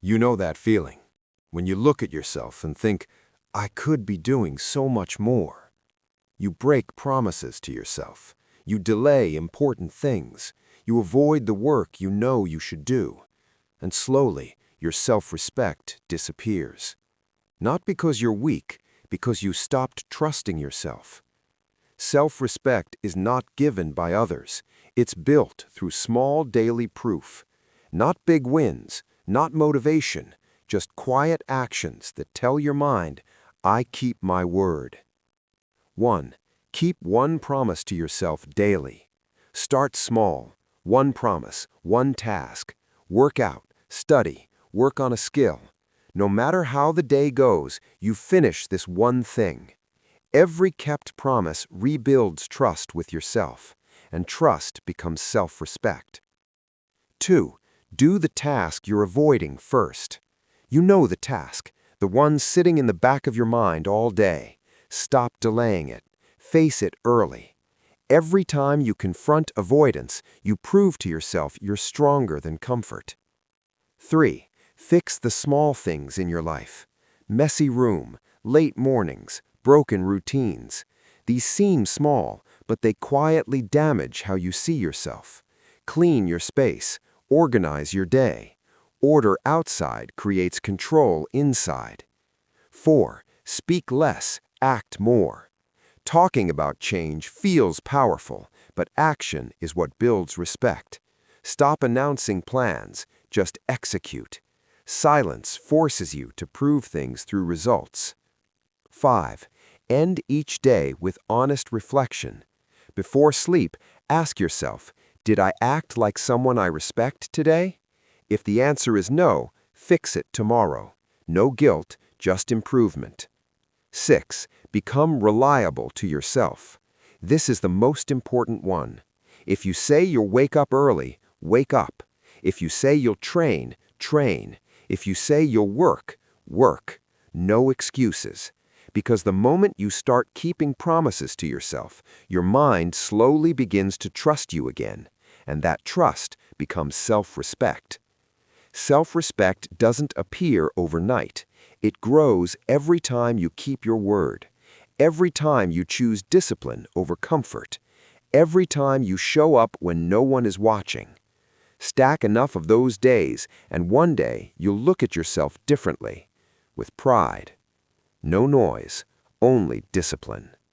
You know that feeling, when you look at yourself and think, I could be doing so much more. You break promises to yourself. You delay important things. You avoid the work you know you should do. And slowly, your self-respect disappears. Not because you're weak, because you stopped trusting yourself. Self-respect is not given by others. It's built through small daily proof. Not big wins, not motivation, just quiet actions that tell your mind, I keep my word. 1. Keep one promise to yourself daily. Start small. One promise, one task. Work out, study, work on a skill. No matter how the day goes, you finish this one thing. Every kept promise rebuilds trust with yourself, and trust becomes self-respect. 2. Do the task you're avoiding first. You know the task, the one sitting in the back of your mind all day. Stop delaying it. Face it early. Every time you confront avoidance, you prove to yourself you're stronger than comfort. 3. Fix the small things in your life. Messy room, late mornings, broken routines. These seem small, but they quietly damage how you see yourself. Clean your space. Organize your day. Order outside creates control inside. 4. Speak less, act more. Talking about change feels powerful, but action is what builds respect. Stop announcing plans, just execute. Silence forces you to prove things through results. 5. End each day with honest reflection. Before sleep, ask yourself, did I act like someone I respect today? If the answer is no, fix it tomorrow. No guilt, just improvement. 6. Become reliable to yourself. This is the most important one. If you say you'll wake up early, wake up. If you say you'll train, train. If you say you'll work, work. No excuses. Because the moment you start keeping promises to yourself, your mind slowly begins to trust you again, and that trust becomes self-respect. Self-respect doesn't appear overnight. It grows every time you keep your word, every time you choose discipline over comfort, every time you show up when no one is watching. Stack enough of those days, and one day you'll look at yourself differently, with pride. No noise, only discipline.